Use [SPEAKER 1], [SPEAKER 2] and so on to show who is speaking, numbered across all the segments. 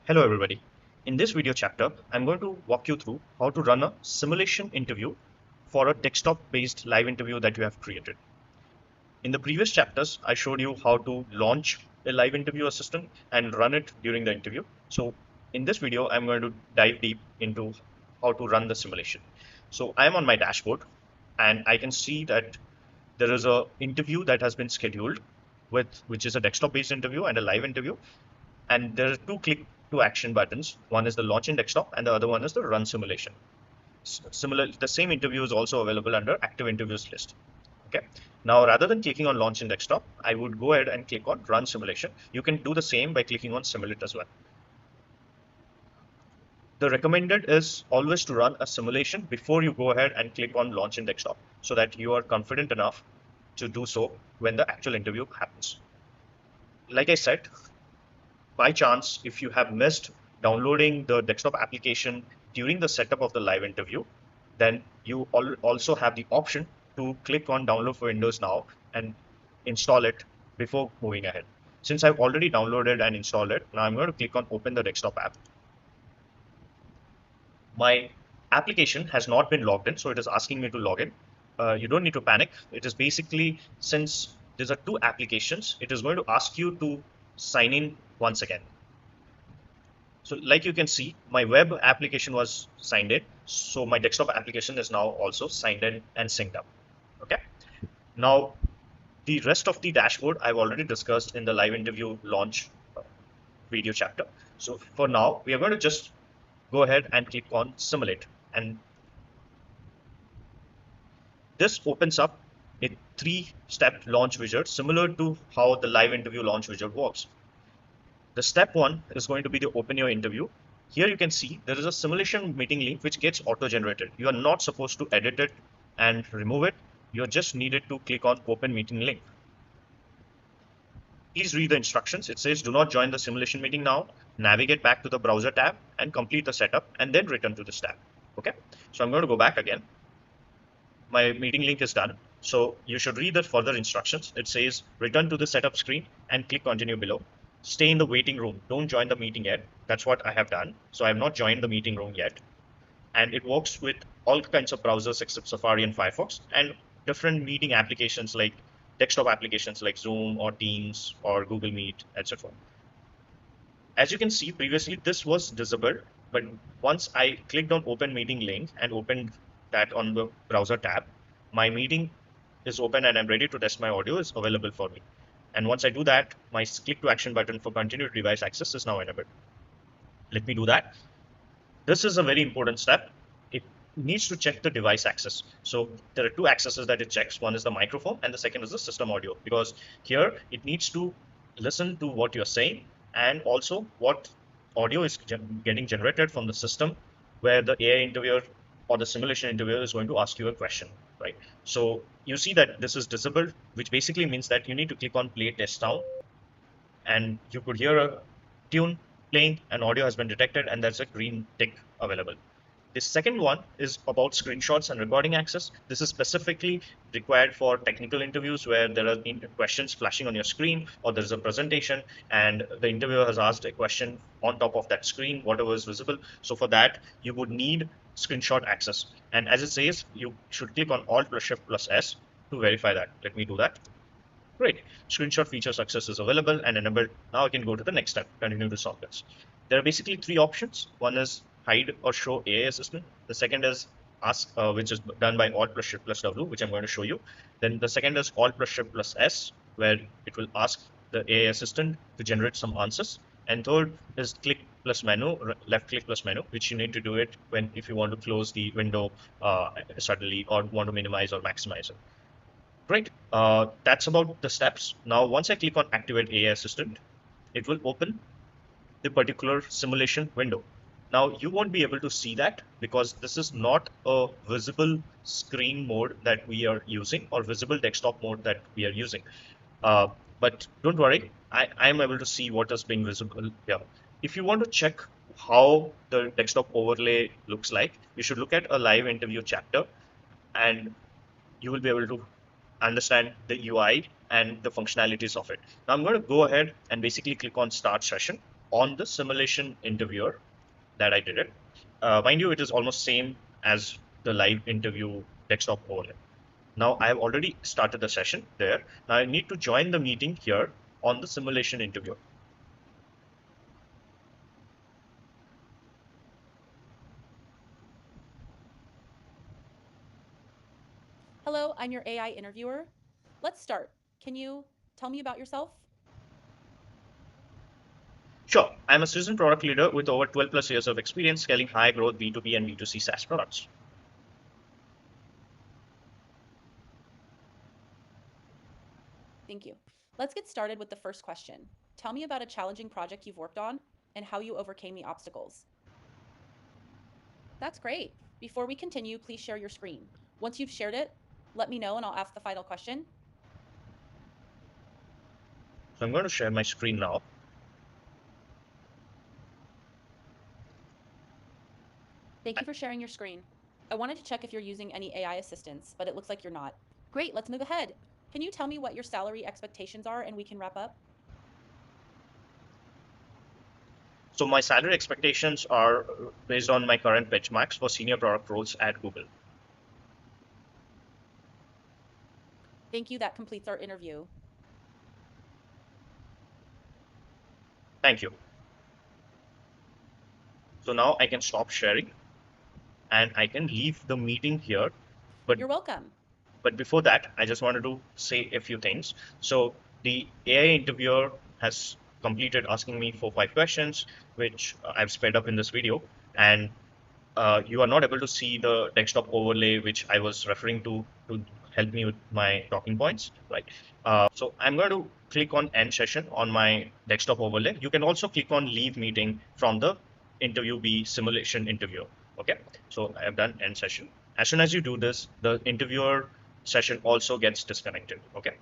[SPEAKER 1] Hello everybody. In this video chapter, I'm going to walk you through how to run a simulation interview for a desktop-based live interview that you have created. In the previous chapters, I showed you how to launch a live interview assistant and run it during the interview. So in this video, I'm going to dive deep into how to run the simulation. So I'm on my dashboard and I can see that there is a interview that has been scheduled which is a desktop-based interview and a live interview, and there are two click to action buttons. One is the launch in desktop and the other one is the run simulation. Similar, the same interview is also available under active interviews list. Okay. Now, rather than clicking on launch in desktop, I would go ahead and click on run simulation. You can do the same by clicking on simulate as well. The recommended is always to run a simulation before you go ahead and click on launch in desktop so that you are confident enough to do so when the actual interview happens. Like I said, by chance, if you have missed downloading the desktop application during the setup of the live interview, then you also have the option to click on download for Windows now and install it before moving ahead. Since I've already downloaded and installed it, now I'm going to click on open the desktop app. My application has not been logged in, so it is asking me to log in. You don't need to panic. It is basically, since these are two applications, it is going to ask you to sign in once again. So like you can see, my web application was signed in. So my desktop application is now also signed in and synced up. Okay. Now, the rest of the dashboard I've already discussed in the live interview launch video chapter. So for now, we are going to just go ahead and click on simulate. And this opens up a three-step launch wizard similar to how the live interview launch wizard works. The step one is going to be the open your interview. Here you can see there is a simulation meeting link which gets auto-generated. You are not supposed to edit it and remove it. You're just needed to click on open meeting link. Please read the instructions. It says do not join the simulation meeting now. Navigate back to the browser tab and complete the setup and then return to this tab. Okay, so I'm going to go back again. My meeting link is done. So you should read the further instructions. It says return to the setup screen and click continue below. Stay in the waiting room. Don't join the meeting yet. That's what I have done. So I have not joined the meeting room yet. And it works with all kinds of browsers except Safari and Firefox and different meeting applications like desktop applications like Zoom or Teams or Google Meet, etc. As you can see previously, this was disabled, but once I clicked on open meeting link and opened that on the browser tab, my meeting is open and I'm ready to test my audio is available for me. And once I do that, my click to action button for continued device access is now enabled. Let me do that. This is a very important step. It needs to check the device access. So there are two accesses that it checks. One is the microphone and the second is the system audio, because here it needs to listen to what you're saying and also what audio is getting generated from the system where the AI interviewer or the simulation interviewer is going to ask you a question, right? So you see that this is disabled, which basically means that you need to click on play test now, and you could hear a tune playing and audio has been detected and there's a green tick available. The second one is about screenshots and recording access. This is specifically required for technical interviews where there are questions flashing on your screen or there's a presentation and the interviewer has asked a question on top of that screen, whatever is visible. So for that, you would need screenshot access. And as it says, you should click on Alt plus Shift plus S to verify that. Let me do that. Great. Screenshot feature success is available and enabled. Now I can go to the next step, continue to solve this. There are basically three options. One is hide or show AI assistant. The second is ask, which is done by Alt plus Shift plus W, which I'm going to show you. Then the second is Alt plus Shift plus S, where it will ask the AI assistant to generate some answers. And third is click plus menu, left click plus menu, which you need to do it when if you want to close the window suddenly or want to minimize or maximize it. Great. That's about the steps. Now, once I click on Activate AI Assistant, it will open the particular simulation window. Now, you won't be able to see that because this is not a visible screen mode that we are using or visible desktop mode that we are using. But don't worry, I am able to see what is being visible here. If you want to check how the desktop overlay looks like, you should look at a live interview chapter and you will be able to understand the UI and the functionalities of it. Now I'm going to go ahead and basically click on start session. on the simulation interviewer that I did it. Mind you, it is almost same as the live interview desktop overlay. Now I have already started the session there. Now I need to join the meeting here on the simulation interviewer.
[SPEAKER 2] Hello, I'm your AI interviewer. Let's start. Can you tell me about yourself?
[SPEAKER 1] Sure, I'm a seasoned product leader with over 12 plus years of experience scaling high growth B2B and B2C SaaS products.
[SPEAKER 2] Thank you. Let's get started with the first question. Tell me about a challenging project you've worked on and how you overcame the obstacles. That's great. Before we continue, please share your screen. Once you've shared it, let me know and I'll ask the final question.
[SPEAKER 1] So I'm going to share my screen now.
[SPEAKER 2] Thank you for sharing your screen. I wanted to check if you're using any AI assistants, but it looks like you're not. Great, let's move ahead. Can you tell me what your salary expectations are and we can wrap up?
[SPEAKER 1] So my salary expectations are based on my current benchmarks for senior product roles at Google.
[SPEAKER 2] Thank you, that completes our interview.
[SPEAKER 1] Thank you. So now I can stop sharing and I can leave the meeting here. But
[SPEAKER 2] You're welcome.
[SPEAKER 1] before that, I just wanted to say a few things. So the AI interviewer has completed asking me for 5 questions, which I've sped up in this video. And you are not able to see the desktop overlay, which I was referring to help me with my talking points, right? So I'm going to click on end session on my desktop overlay. You can also click on leave meeting from the interview B simulation interview. Okay, so I have done end session. As soon as you do this, the interviewer session also gets disconnected. Okay,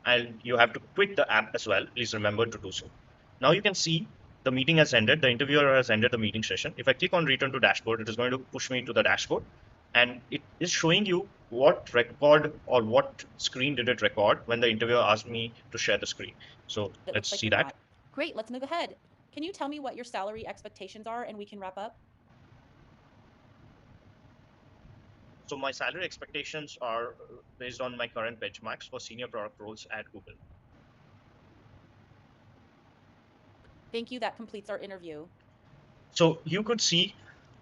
[SPEAKER 1] and you have to quit the app as well. Please remember to do so. Now you can see the meeting has ended. The interviewer has ended the meeting session. If I click on return to dashboard, it is going to push me to the dashboard and it is showing you what record or what screen did it record when the interviewer asked me to share the screen. So
[SPEAKER 2] It
[SPEAKER 1] let's
[SPEAKER 2] looks like
[SPEAKER 1] see
[SPEAKER 2] you're
[SPEAKER 1] that.
[SPEAKER 2] not. Great, let's move ahead. Can you tell me what your salary expectations are and we can wrap up?
[SPEAKER 1] So my salary expectations are based on my current benchmarks for senior product roles at Google.
[SPEAKER 2] Thank you, that completes our interview.
[SPEAKER 1] So you could see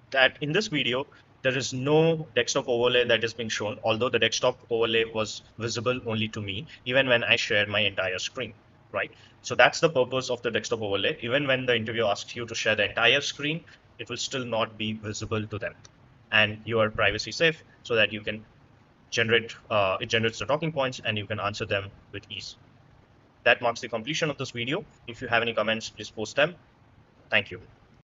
[SPEAKER 1] that in this video, there is no desktop overlay that is being shown, although the desktop overlay was visible only to me, even when I shared my entire screen, right? So that's the purpose of the desktop overlay. Even when the interview asks you to share the entire screen, it will still not be visible to them. And you are privacy safe so that you can it generates the talking points and you can answer them with ease. That marks the completion of this video. If you have any comments, please post them. Thank you.